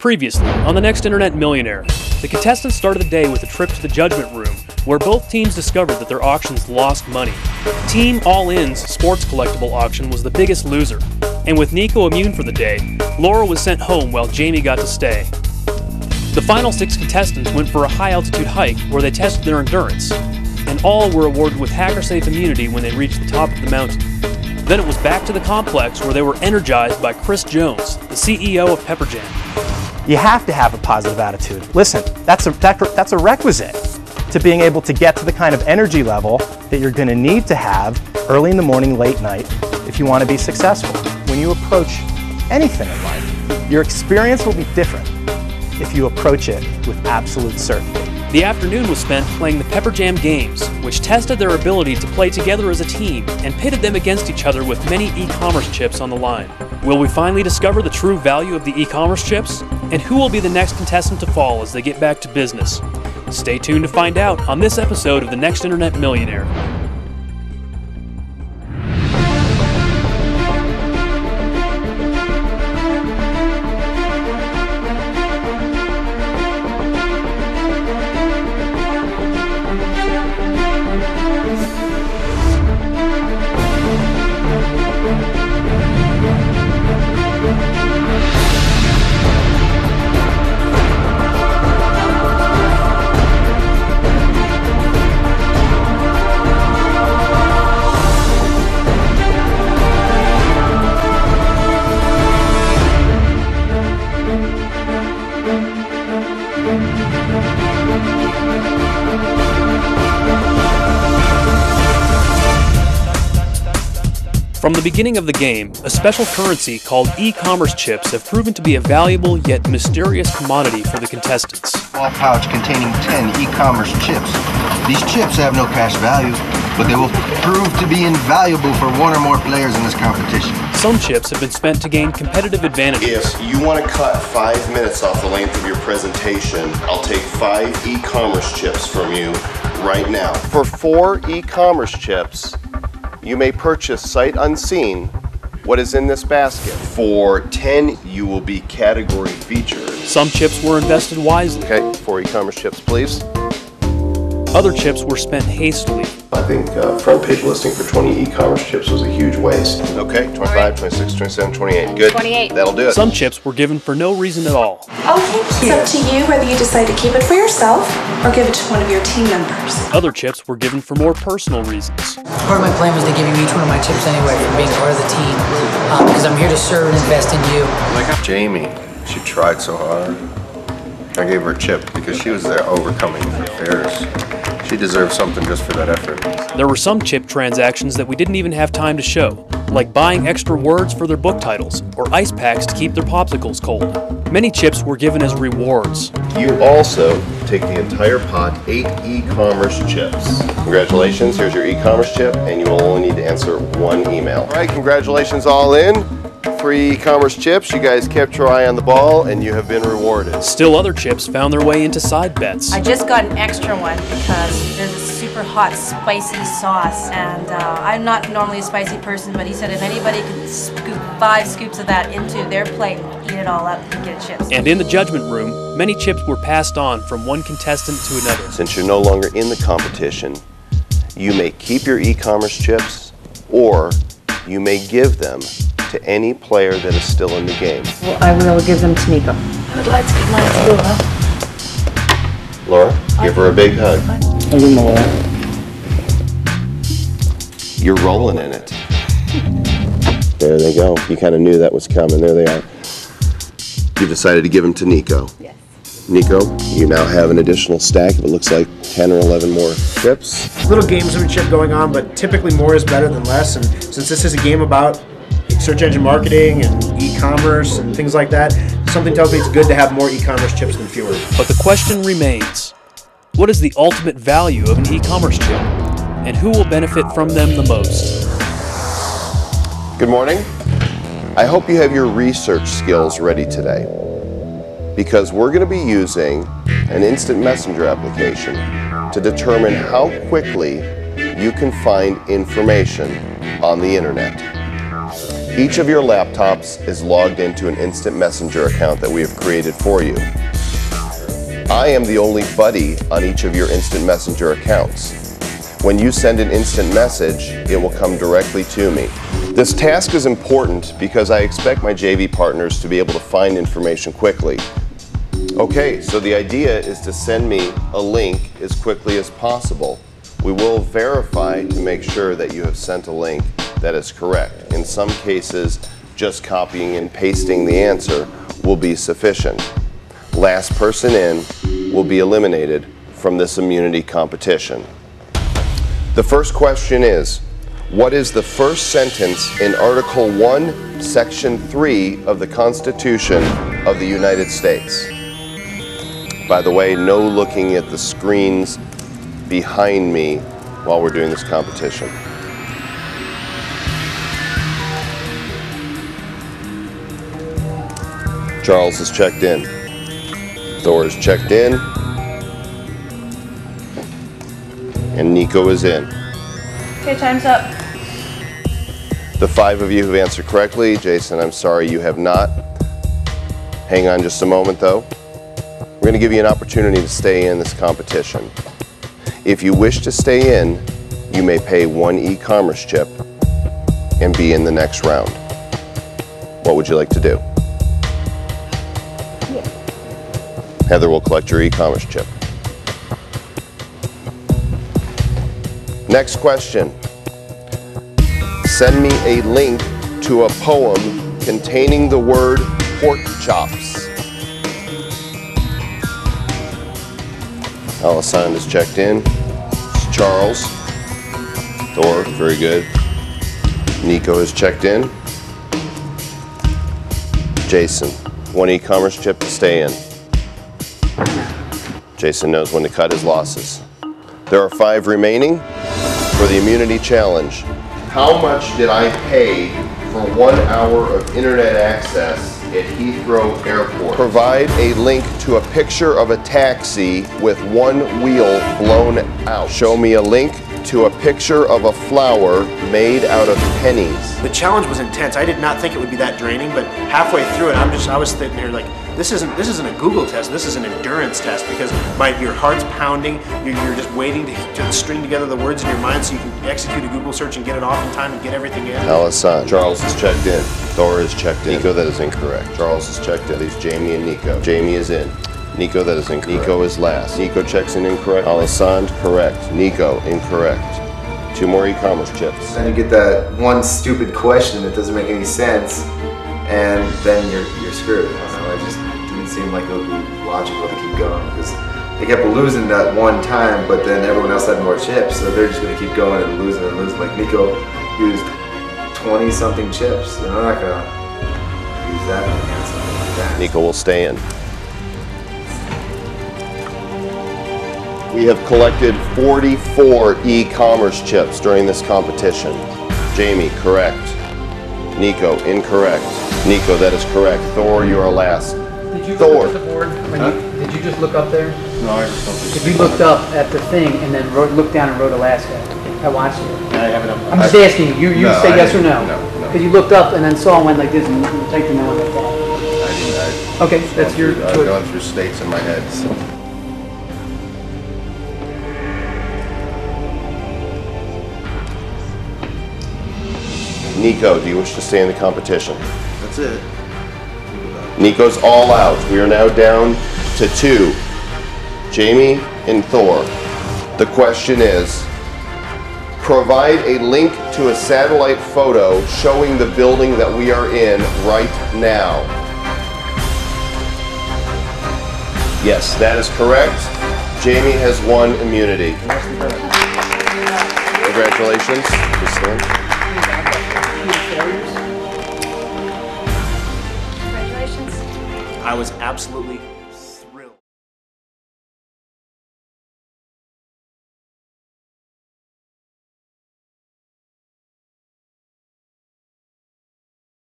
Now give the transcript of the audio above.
Previously, on the next Internet Millionaire, the contestants started the day with a trip to the judgment room, where both teams discovered that their auctions lost money. Team All In's sports collectible auction was the biggest loser, and with Nico immune for the day, Laura was sent home while Jamie got to stay. The final 6 contestants went for a high-altitude hike where they tested their endurance, and all were awarded with hacker-safe immunity when they reached the top of the mountain. Then it was back to the complex where they were energized by Chris Jones, the CEO of Pepper Jam. You have to have a positive attitude. Listen, that's a requisite to being able to get to the kind of energy level that you're going to need to have early in the morning, late night, if you want to be successful. When you approach anything in life, your experience will be different if you approach it with absolute certainty. The afternoon was spent playing the Pepper Jam games, which tested their ability to play together as a team and pitted them against each other with many e-commerce chips on the line. Will we finally discover the true value of the e-commerce chips? And who will be the next contestant to fall as they get back to business? Stay tuned to find out on this episode of The Next Internet Millionaire. From the beginning of the game, a special currency called e-commerce chips have proven to be a valuable yet mysterious commodity for the contestants. Small pouch containing 10 e-commerce chips. These chips have no cash value, but they will prove to be invaluable for one or more players in this competition. Some chips have been spent to gain competitive advantages. If you want to cut 5 minutes off the length of your presentation, I'll take 5 e-commerce chips from you right now. For 4 e-commerce chips, you may purchase sight unseen what is in this basket. For 10, you will be category featured. Some chips were invested wisely. Okay, 4 e-commerce chips, please. Other chips were spent hastily. I think front page listing for 20 e-commerce chips was a huge waste. Okay, 25, 26, 27, 28. Good. 28. That'll do it. Some chips were given for no reason at all. Okay, it's up to you whether you decide to keep it for yourself or give it to one of your team members. Other chips were given for more personal reasons. Part of my plan was to give you each one of my chips anyway for being part of the team, because I'm here to serve and invest in you. Jamie, she tried so hard. I gave her a chip because she was there overcoming her fears. She deserves something just for that effort. There were some chip transactions that we didn't even have time to show, like buying extra words for their book titles, or ice packs to keep their popsicles cold. Many chips were given as rewards. You also take the entire pot, 8 e-commerce chips. Congratulations, here's your e-commerce chip, and you will only need to answer 1 email. All right, congratulations all in. Free e-commerce chips, you guys kept your eye on the ball, and you have been rewarded. Still other chips found their way into side bets. I just got an extra one because there's a super hot spicy sauce, and I'm not normally a spicy person, but he said if anybody could scoop 5 scoops of that into their plate and eat it all up, you get chips. And in the judgment room, many chips were passed on from one contestant to another. Since you're no longer in the competition, you may keep your e-commerce chips, or you may give them to any player that is still in the game. Well, I will give them to Nico. I would like to give mine to Laura. Laura, give her a big hug. You're rolling in it. There they go. You kind of knew that was coming. There they are. You decided to give them to Nico. Yes. Nico, you now have an additional stack of, it looks like, 10 or 11 more chips. Little gamesmanship going on, but typically more is better than less. And since this is a game about search engine marketing and e-commerce and things like that, something tells me it's good to have more e-commerce chips than fewer. But the question remains, what is the ultimate value of an e-commerce chip? And who will benefit from them the most? Good morning. I hope you have your research skills ready today, because we're going to be using an instant messenger application to determine how quickly you can find information on the internet. Each of your laptops is logged into an instant messenger account that we have created for you. I am the only buddy on each of your instant messenger accounts. When you send an instant message, it will come directly to me. This task is important because I expect my JV partners to be able to find information quickly. Okay, so the idea is to send me a link as quickly as possible. We will verify to make sure that you have sent a link that is correct. In some cases, just copying and pasting the answer will be sufficient. Last person in will be eliminated from this immunity competition. The first question is, what is the first sentence in Article 1, Section 3 of the Constitution of the United States? By the way, no looking at the screens behind me while we're doing this competition. Charles is checked in. Thor is checked in. And Nico is in. Okay, time's up. The 5 of you who've answered correctly. Jason, I'm sorry you have not. Hang on just a moment though. We're going to give you an opportunity to stay in this competition. If you wish to stay in, you may pay 1 e-commerce chip and be in the next round. What would you like to do? Heather will collect your e-commerce chip. Next question. Send me a link to a poem containing the word pork chops. Alessandro is checked in. Charles. Thor, very good. Nico is checked in. Jason, 1 e-commerce chip to stay in. Jason knows when to cut his losses. There are 5 remaining for the immunity challenge. How much did I pay for 1 hour of internet access at Heathrow Airport? Provide a link to a picture of a taxi with 1 wheel blown out. Show me a link to a picture of a flower made out of pennies. The challenge was intense. I did not think it would be that draining, but halfway through it, I was sitting here like, this isn't a Google test. This is an endurance test because your heart's pounding. You're just waiting to string together the words in your mind so you can execute a Google search and get it off in time and get everything in. Alessandro. Charles is checked in. Thor is checked in. Nico, that is incorrect. Charles is checked in. Leaves Jamie and Nico. Jamie is in. Nico, that is incorrect. Nico is last. Nico checks in incorrect. Alessandro, correct. Nico, incorrect. 2 more e-commerce chips. Then you get that one stupid question that doesn't make any sense, and then you're screwed. It just didn't seem like it would be logical to keep going because they kept losing that one time, but then everyone else had more chips, so they're just going to keep going and losing and losing. Like Nico used 20-something chips, and they're not going to use that against something like that. Nico will stay in. We have collected 44 e-commerce chips during this competition. Jamie, correct. Nico, incorrect. Nico, that is correct. Thor, you are last. Did you Thor. look at the board? Did you just look up there? No, I just don't. If you looked up at the thing and then looked down and wrote Alaska, I watched you. I haven't. I'm just asking you. You No, say I yes or didn't. no? No. Because you looked up and then saw one like this and you typed in no one like that. I didn't. Okay, that's your I've choice. gone through states in my head. So. Nico, do you wish to stay in the competition? That's it. Nico's all out. We are now down to 2. Jamie and Thor. The question is, provide a link to a satellite photo showing the building that we are in right now. Yes, that is correct. Jamie has 1 immunity. Congratulations. Please stand. Congratulations. I was absolutely